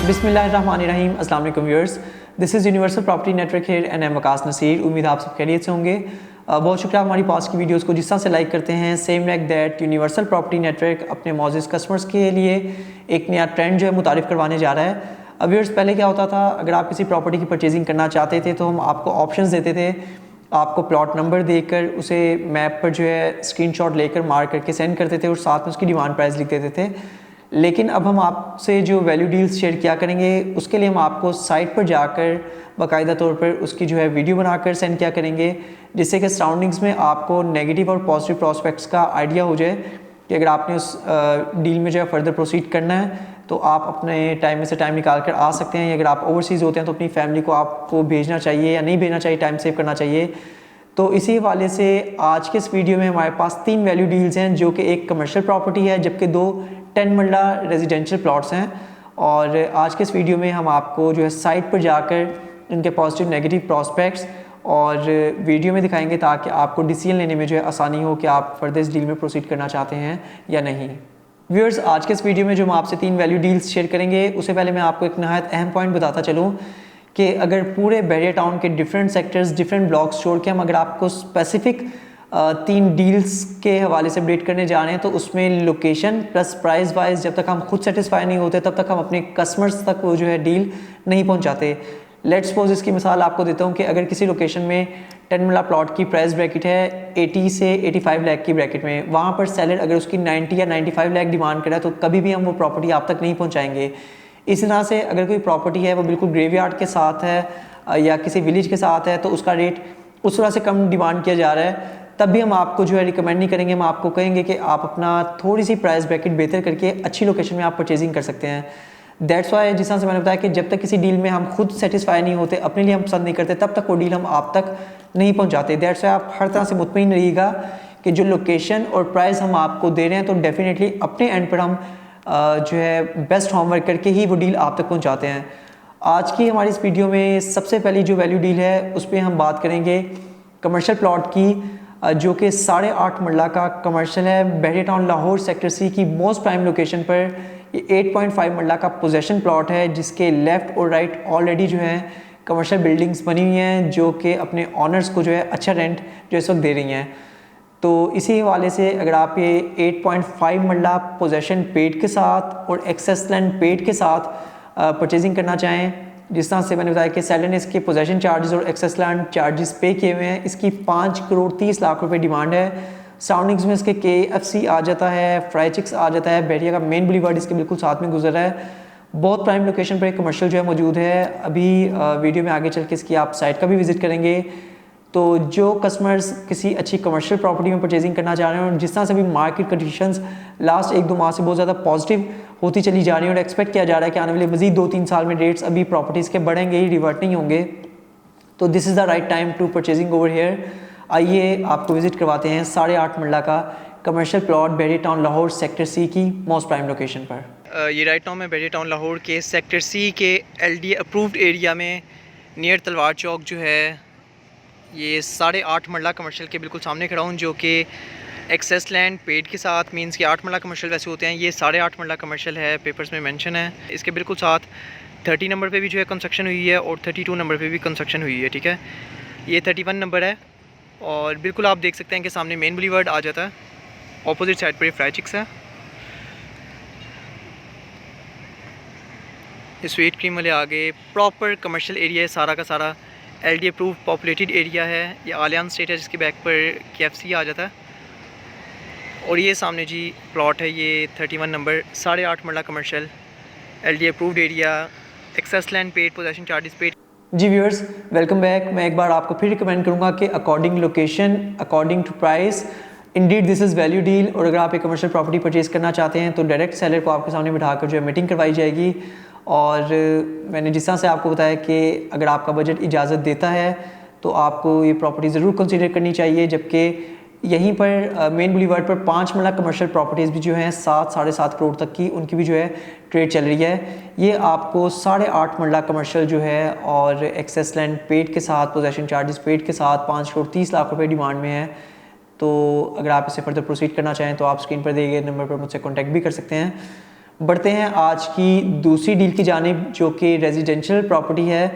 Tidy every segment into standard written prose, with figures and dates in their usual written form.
बिस्मिल्लाहिर्रहमानिर्रहीम, अस्सलाम वालेकुम viewers. This is universal property network here and I am Waqas Naseer. उम्मीद आप सब खैरियत से होंगे। बहुत शुक्रिया हमारी पास की वीडियोस को जिस तरह से लाइक करते हैं। Same like that universal property network अपने मौजूद कस्टमर्स के लिए एक नया ट्रेंड जो है मुतारिफ़ करवाने जा रहा है। अब व्यूअर्स, पहले क्या होता था, अगर आप किसी प्रॉपर्टी की परचेजिंग करना चाहते थे तो हम आपको ऑप्शंस देते थे, आपको प्लॉट नंबर देकर उसे मैप पर जो है स्क्रीनशॉट लेकर मार्क करके सेंड करते थे और साथ में उसकी डिमांड प्राइस लिख देते थे। लेकिन अब हम आपसे जो वैल्यू डील्स शेयर किया करेंगे उसके लिए हम आपको साइट पर जाकर बाकायदा तौर पर उसकी जो है वीडियो बनाकर सेंड किया करेंगे, जिससे कि सराउंडिंग्स में आपको नेगेटिव और पॉजिटिव प्रॉस्पेक्ट्स का आइडिया हो जाए कि अगर आपने उस डील में जो है फर्दर प्रोसीड करना है तो आप अपने टाइम में से टाइम निकाल कर आ सकते हैं। अगर आप ओवरसीज़ होते हैं तो अपनी फैमिली को आपको भेजना चाहिए या नहीं भेजना चाहिए, टाइम सेव करना चाहिए। तो इसी हवाले से आज के इस वीडियो में हमारे पास 3 वैल्यू डील्स हैं, जो कि एक कमर्शियल प्रॉपर्टी है जबकि 2 10 मरला रेजिडेंशियल प्लॉट्स हैं। और आज के इस वीडियो में हम आपको जो है साइट पर जाकर इनके पॉजिटिव नेगेटिव प्रॉस्पेक्ट्स और वीडियो में दिखाएंगे ताकि आपको डिसीजन लेने में जो है आसानी हो कि आप फर्दर इस डील में प्रोसीड करना चाहते हैं या नहीं। व्यूअर्स, आज के इस वीडियो में जो हम आपसे 3 वैल्यू डील्स शेयर करेंगे उससे पहले मैं आपको एक नहायत अहम पॉइंट बताता चलूँ कि अगर पूरे बहरिया टाउन के डिफरेंट सेक्टर्स, डिफरेंट ब्लॉक्स छोड़ के हम अगर आपको स्पेसिफिक 3 डील्स के हवाले से अपडेट करने जा रहे हैं तो उसमें लोकेशन प्लस प्राइस वाइज जब तक हम खुद सेटिस्फाई नहीं होते तब तक हम अपने कस्टमर्स तक वो जो है डील नहीं पहुंचाते। लेट्स सपोज इसकी मिसाल आपको देता हूं कि अगर किसी लोकेशन में 10 मरला प्लॉट की प्राइस ब्रैकेट है 80 से 85 लाख की ब्रैकेट में, वहाँ पर सेलर अगर उसकी 90 या 95 लाख डिमांड करे तो कभी भी हम वो प्रॉपर्टी आप तक नहीं पहुँचाएंगे। इस तरह से अगर कोई प्रॉपर्टी है वो बिल्कुल ग्रेवयार्ड के साथ है या किसी विलेज के साथ है तो उसका रेट उस तरह से कम डिमांड किया जा रहा है, तब भी हम आपको जो है रिकमेंड नहीं करेंगे। हम आपको कहेंगे कि आप अपना थोड़ी सी प्राइस ब्रैकेट बेहतर करके अच्छी लोकेशन में आप परचेजिंग कर सकते हैं। दैट्स वाई जिस तरह से मैंने बताया कि जब तक किसी डील में हम खुद सेटिस्फाई नहीं होते, अपने लिए हम पसंद नहीं करते, तब तक वो डील हम आप तक नहीं पहुँचाते। दैट्स वाई आप हर तरह से मुतमईन रहिएगा कि जो लोकेशन और प्राइस हम आपको दे रहे हैं तो डेफिनेटली अपने एंड पर हम जो है बेस्ट होमवर्क करके ही वो डील आप तक पहुंचाते हैं। आज की हमारी इस वीडियो में सबसे पहली जो वैल्यू डील है उस पर हम बात करेंगे कमर्शियल प्लॉट की, जो कि 8.5 मरला का कमर्शियल है बहरिया टाउन लाहौर सेक्टर सी की मोस्ट प्राइम लोकेशन पर। ये 8.5 मरला का पोजेशन प्लॉट है जिसके लेफ़्ट और राइट ऑलरेडी जो है कमर्शियल बिल्डिंग्स बनी हुई हैं जो कि अपने ऑनर्स को जो है अच्छा रेंट जो इस वक्त दे रही हैं। तो इसी हवाले से अगर आप ये 8.5 मरला पोजेशन पेड के साथ और एक्सेस लैंड पेड के साथ परचेजिंग करना चाहें, जिस तरह से मैंने बताया कि सेलर ने इसके पोजेशन चार्जेस और एक्सेस लैंड चार्जेस पे किए हुए हैं, इसकी 5 करोड़ 30 लाख रुपए डिमांड है। सराउंडिंग्स में इसके KFC आ जाता है, फ्राई चिक्स आ जाता है, बहरिया का मेन बुलेवार्ड इसके बिल्कुल साथ में गुजर रहा है। बहुत प्राइम लोकेशन पर एक कमर्शियल जो है मौजूद है। अभी वीडियो में आगे चल के इसकी आप साइट का भी विजिट करेंगे। तो जो कस्टमर्स किसी अच्छी कमर्शियल प्रॉपर्टी में परचेजिंग करना चाह रहे हैं और जिस तरह से भी मार्केट कंडीशंस लास्ट 1-2 माह से बहुत ज़्यादा पॉजिटिव होती चली जा रही है और एक्सपेक्ट किया जा रहा है कि आने वाले मज़ीद 2-3 साल में रेट्स अभी प्रॉपर्टीज़ के बढ़ेंगे ही, रिवर्ट नहीं होंगे, तो this is the right time to purchasing over here. आइए आपको विजिट करवाते हैं 8.5 मरला का commercial plot Bahria town Lahore sector C की मोस्ट प्राइम लोकेशन पर। ये राइट नाउ मैं बहरिया टाउन लाहौर के सेक्टर सी के LDA अप्रूव्ड एरिया में नियर तलवार चौक जो है ये 8.5 मरला कमर्शियल के बिल्कुल सामने खड़ा हूँ, जो कि एक्सेस लैंड पेड के साथ मींस कि 8 मरला कमर्शियल वैसे होते हैं, ये 8.5 मरला कमर्शियल है, पेपर्स में मेंशन है। इसके बिल्कुल साथ 30 नंबर पे भी जो है कंस्ट्रक्शन हुई है और 32 नंबर पे भी कंस्ट्रक्शन हुई है। ठीक है, ये 31 नंबर है और बिल्कुल आप देख सकते हैं कि सामने मेन बुलेवार्ड आ जाता है, ऑपोजिट साइड पर ये फ्राई चिक्स है। ये स्वीट क्रीम वाले आगे प्रॉपर कमर्शियल एरिया है, सारा का सारा LDA अप्रूव पॉपुलेटेड एरिया है। ये आलियान स्टेट है जिसके बैक पर KFC आ जाता है और ये सामने जी प्लॉट है, ये 31 number 8.5 marla commercial LDA approved area, excess land paid, possession charges paid. जी व्यूअर्स, वेलकम बैक। मैं एक बार आपको फिर रिकमेंड करूँगा कि according location, according to price, indeed this is value deal. और अगर आप एक कमर्शियल प्रॉपर्टी परचेज़ करना चाहते हैं तो डायरेक्ट सेलर को आपके सामने बिठाकर जो है मीटिंग करवाई जाएगी। और मैंने जिस तरह से आपको बताया कि अगर आपका बजट इजाज़त देता है तो आपको ये प्रॉपर्टी ज़रूर कंसीडर करनी चाहिए, जबकि यहीं पर मेन बुलेवार्ड पर 5 मरला कमर्शियल प्रॉपर्टीज़ भी जो हैं 7-7.5 करोड़ तक की उनकी भी जो है ट्रेड चल रही है। ये आपको 8.5 मरला कमर्शियल जो है और एक्सेस लैंड पेड के साथ, पोजेशन चार्जेस पेड के साथ 5 करोड़ 30 लाख रुपए डिमांड में है। तो अगर आप इसे फर्दर प्रोसीड करना चाहें तो आप स्क्रीन पर दिए गए नंबर पर मुझसे कॉन्टैक्ट भी कर सकते हैं। बढ़ते हैं आज की दूसरी डील की जानिब, जो कि रेजिडेंशियल प्रॉपर्टी है।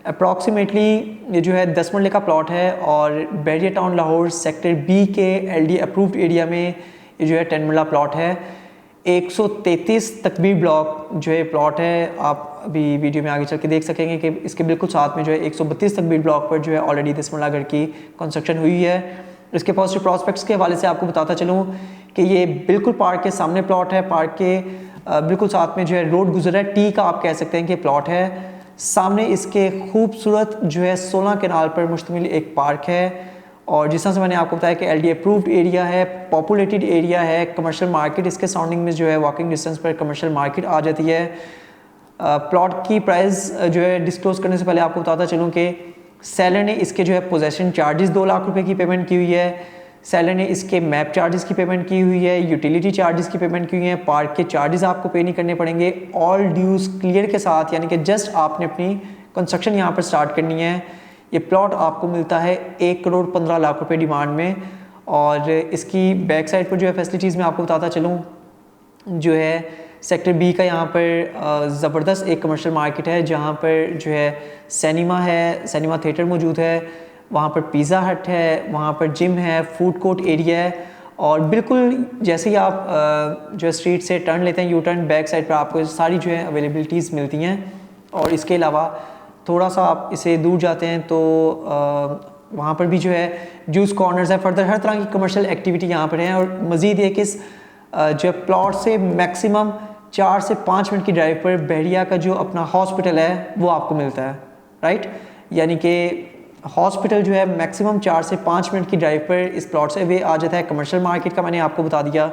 अप्रॉक्सीमेटली ये जो है 10 मरले का प्लॉट है और Bahria town Lahore sector B के LD अप्रूव्ड एरिया में ये जो है 10 मरला प्लॉट है। 133 तकबीर ब्लॉक जो है प्लॉट है। आप अभी वीडियो में आगे चल के देख सकेंगे कि इसके बिल्कुल साथ में जो है 132 तकबीर ब्लॉक पर जो है ऑलरेडी 10 मरला घर की कंस्ट्रक्शन हुई है। इसके पॉजिटिव प्रॉस्पेक्ट्स के हवाले से आपको बताता चलूँ कि ये बिल्कुल पार्क के सामने प्लॉट है। पार्क के बिल्कुल साथ में जो है रोड गुजर है, टी का आप कह सकते हैं कि प्लॉट है। सामने इसके खूबसूरत जो है 16 केनाल पर मुश्तमिल एक पार्क है और जिस तरह से मैंने आपको बताया कि LD अप्रूव्ड एरिया है, पॉपुलेटेड एरिया है, कमर्शियल मार्केट इसके सराउंडिंग में जो है वॉकिंग डिस्टेंस पर कमर्शियल मार्केट आ जाती है। प्लॉट की प्राइस जो है डिस्क्लोज करने से पहले आपको बताता चलूँ कि सेलर ने इसके जो है पोजेसन चार्जेस 2 लाख रुपए की पेमेंट की हुई है। सेलर ने इसके मैप चार्जेस की पेमेंट की हुई है, यूटिलिटी चार्जेस की पेमेंट की हुई है, पार्क के चार्जेस आपको पे नहीं करने पड़ेंगे, ऑल ड्यूज क्लियर के साथ, यानी कि जस्ट आपने अपनी कंस्ट्रक्शन यहाँ पर स्टार्ट करनी है। ये प्लॉट आपको मिलता है 1 करोड़ 15 लाख रुपए डिमांड में। और इसकी बैक साइड पर जो है फैसिलिटीज़ मैं आपको बताता चलूँ, जो है सेक्टर बी का यहाँ पर ज़बरदस्त एक कमर्शियल मार्केट है जहाँ पर जो है सिनेमा है, सिनेमा थिएटर मौजूद है, वहाँ पर पिज़्ज़ा हट है, वहाँ पर जिम है, फूड कोर्ट एरिया है। और बिल्कुल जैसे ही आप जो है स्ट्रीट से टर्न लेते हैं, यू टर्न, बैक साइड पर आपको सारी जो है अवेलेबिलिटीज़ मिलती हैं। और इसके अलावा थोड़ा सा आप इसे दूर जाते हैं तो वहाँ पर भी जो है जूस कॉर्नर्स है, फर्दर हर तरह की कमर्शियल एक्टिविटी यहाँ पर है। और मज़ीद एक इस जो प्लॉट से मैक्सिमम 4 से 5 मिनट की ड्राइव पर बहरिया का जो अपना हॉस्पिटल है वो आपको मिलता है, राइट। यानी कि हॉस्पिटल जो है मैक्सिमम 4 से 5 मिनट की ड्राइव पर इस प्लॉट से वे आ जाता है। कमर्शियल मार्केट का मैंने आपको बता दिया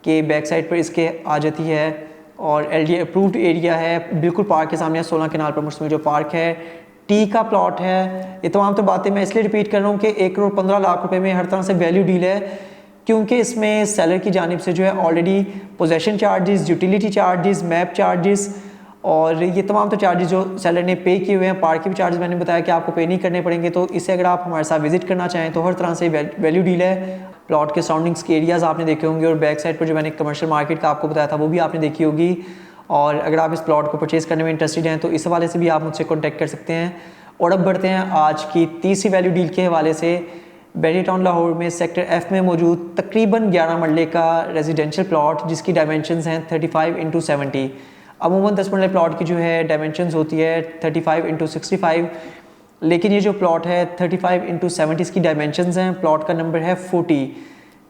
कि बैक साइड पर इसके आ जाती है और LD अप्रूव्ड एरिया है, बिल्कुल पार्क के सामने 16 केनाल पर मुश्तमिल जो पार्क है, टी का प्लॉट है। ये तमाम तो बातें मैं इसलिए रिपीट कर रहा हूँ कि 1 करोड़ 15 लाख रुपए में हर तरह से वैल्यू डील है, क्योंकि इसमें सेलर की जानिब से जो है already possession charges, utility charges, map charges और ये तमाम तो चार्जेस जो सेलर ने पे किए हुए हैं। पार्क के भी चार्जेस मैंने बताया कि आपको पे नहीं करने पड़ेंगे। तो इसे अगर आप हमारे साथ विजिट करना चाहें तो हर तरह से वैल्यू डील है। प्लॉट के सराउंडिंग्स के एरियाज़ आपने देखे होंगे और बैक साइड पर जो मैंने कमर्शियल मार्केट का आपको बताया था वो भी आपने देखी होगी। और अगर आप इस प्लॉट को परचेज़ करने में इंटरेस्टेड हैं तो इस हवाले से भी आप मुझसे कॉन्टैक्ट कर सकते हैं। और अब बढ़ते हैं आज की तीसरी वैल्यू डील के हवाले से। बैरिया टाउन लाहौर में सेक्टर F में मौजूद तकरीबन 11 मरले का रेजिडेंशियल प्लॉट जिसकी डायमेंशंस हैं 35x70। अमूमन 10 मरले प्लॉट की जो है डायमेंशंस होती है 35x65, लेकिन ये जो प्लॉट है 35x70 इसकी डायमेंशंस हैं। प्लॉट का नंबर है 40।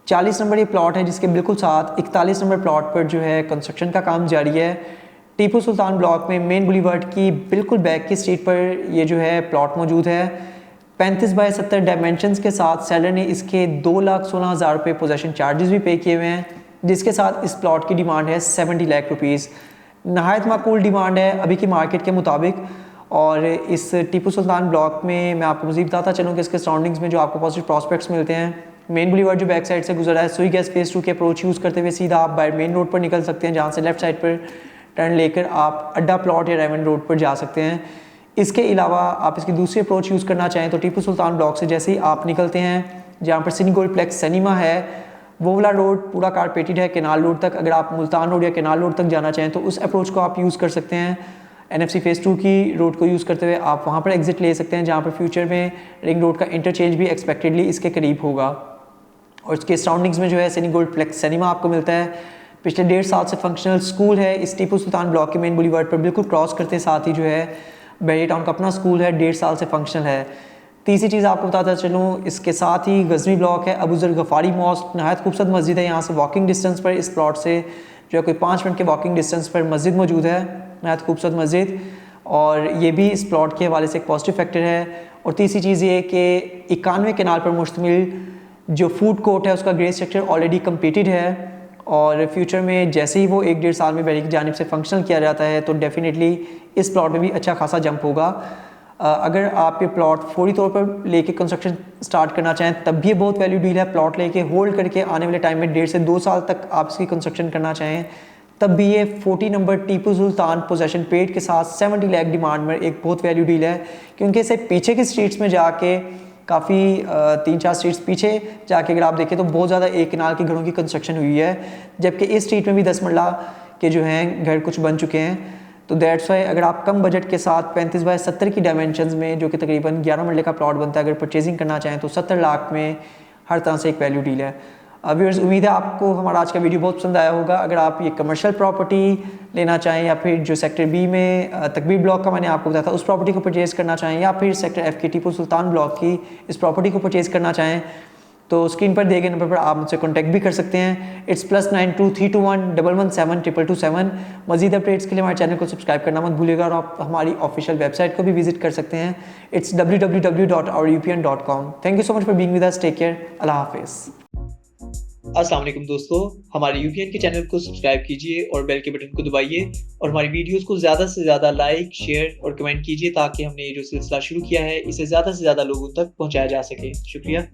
40 नंबर ये प्लॉट है जिसके बिल्कुल साथ 41 नंबर प्लॉट पर जो है कंस्ट्रक्शन का काम जारी है। टीपू सुल्तान ब्लॉक में मेन बुलीवर्ड की बिल्कुल बैक की स्ट्रीट पर ये जो है प्लॉट मौजूद है। 35x70 डायमेंशंस के साथ सेलर ने इसके 2,16,000 रुपये पोजेसन चार्जेस भी पे किए हुए हैं, जिसके साथ इस प्लॉट की डिमांड है 70 लाख रुपीज़। नहायत माकूल डिमांड है अभी की मार्केट के मुताबिक। और इस टीपू सुल्तान ब्लॉक में मैं आपको मज़ीद बताता चलूँ कि इसके सराउंडिंग्स में जो आपको पॉजिटिव प्रॉस्पेक्ट्स मिलते हैं। मेन बुलीवर्ड जो बैक साइड से गुजरा है, सुई गैस फेज 2 के अप्रोच यूज़ करते हुए सीधा आप बाहर मेन रोड पर निकल सकते हैं, जहाँ से लेफ्ट साइड पर टर्न लेकर आप अड्डा प्लॉट या रेवन रोड पर जा सकते हैं। इसके अलावा आप इसकी दूसरी अप्रोच यूज़ करना चाहें तो टीपू सुल्तान ब्लॉक से जैसे ही आप निकलते हैं, जहाँ पर सिनी गोल्ड प्लेक्स सिनेमा है, वो वाला रोड पूरा कारपेटेड है केनाल रोड तक। अगर आप मुल्तान रोड या केनाल रोड तक जाना चाहें तो उस अप्रोच को आप यूज़ कर सकते हैं। NFC फेज़ 2 की रोड को यूज़ करते हुए आप वहाँ पर एग्जिट ले सकते हैं, जहाँ पर फ्यूचर में रिंग रोड का इंटरचेंज भी एक्सपेक्टेडली इसके करीब होगा। और इसके सराउंडिंग्स में जो है सिनी गोल्ड प्लेक्स सिनेमा आपको मिलता है। पिछले 1.5 साल से फंक्शनल स्कूल है इस टीपू सुल्तान ब्लॉक के मेन बुलीवर्ड पर बिल्कुल क्रॉस करते साथ ही जो है बैरिया टाउन का अपना स्कूल है, 1.5 साल से फंक्शनल है। तीसरी चीज़ आपको बताता चलूँ, इसके साथ ही गजनी ब्लॉक है, अबू ज़र गफ़ारी मॉस्क, नहायत खूबसूरत मस्जिद है। यहाँ से वॉकिंग डिस्टेंस पर इस प्लॉट से जो है कोई 5 मिनट के वॉकिंग डिस्टेंस पर मस्जिद मौजूद है, नहायत खूबसूरत मस्जिद। और ये भी इस प्लॉट के हवाले से एक पॉजिटिव फैक्टर है। और तीसरी चीज़ ये कि 91 केनाल पर मुश्तमिल जो फूड कोर्ट है उसका ग्रे स्ट्रक्चर ऑलरेडी कम्प्लीटेड है। और फ्यूचर में जैसे ही वो 1-1.5 साल में बैरिया की जानिब से फंक्शनल किया जाता है तो डेफिनेटली इस प्लॉट में भी अच्छा खासा जंप होगा। अगर आप ये प्लॉट फौरी तौर पर लेके कंस्ट्रक्शन स्टार्ट करना चाहें तब भी ये बहुत वैल्यू डील है। प्लॉट लेके होल्ड करके आने वाले टाइम में 1.5 से 2 साल तक आप इसकी कंस्ट्रक्शन करना चाहें तब भी ये 40 number Tipu Sultan possession paid के साथ 70 लाख डिमांड में एक बहुत वैल्यू डील है। क्योंकि इसे पीछे की स्ट्रीट्स में जाके काफ़ी 3-4 स्ट्रीट्स पीछे जाके अगर आप देखें तो बहुत ज़्यादा एक किनाल के घरों की कंस्ट्रक्शन हुई है, जबकि इस स्ट्रीट में भी 10 मरला के जो हैं घर कुछ बन चुके हैं। तो दैट्स वाई अगर आप कम बजट के साथ 35 बाय 70 की डायमेंशंस में, जो कि तकरीबन 11 मरले का प्लॉट बनता है, अगर परचेजिंग करना चाहें तो 70 लाख में हर तरह से एक वैल्यू डील है। व्यूअर्स, उम्मीद है आपको हमारा आज का वीडियो बहुत पसंद आया होगा। अगर आप ये कमर्शियल प्रॉपर्टी लेना चाहें या फिर जो सेक्टर बी में तकबीर ब्लॉक का मैंने आपको बताया था उस प्रॉपर्टी को परचेज़ करना चाहें, या फिर सेक्टर एफ के टीपू सुल्तान ब्लॉक की इस प्रॉपर्टी को परचेज़ करना चाहें, तो स्क्रीन पर दिए गए नंबर पर आप मुझसे कॉन्टैक्ट भी कर सकते हैं। इट्स +923211172227। मजीद अपडेट्स के लिए हमारे चैनल को सब्सक्राइब करना मत भूलिएगा और आप हमारी ऑफिशियल वेबसाइट को भी विजिट कर सकते हैं। It's www.ourupn.com। Thank you so much for being with us. Take care. अल्लाह हाफिज़। अस्सलाम वालेकुम दोस्तों, हमारे यूपीएन के चैनल को सब्सक्राइब कीजिए और बेल के बटन को दबाइए और हमारी वीडियोस को ज़्यादा से ज़्यादा लाइक, शेयर और कमेंट कीजिए ताकि हमने ये जो सिलसिला शुरू किया है इसे ज़्यादा से ज़्यादा लोगों तक पहुंचाया जा सके। शुक्रिया।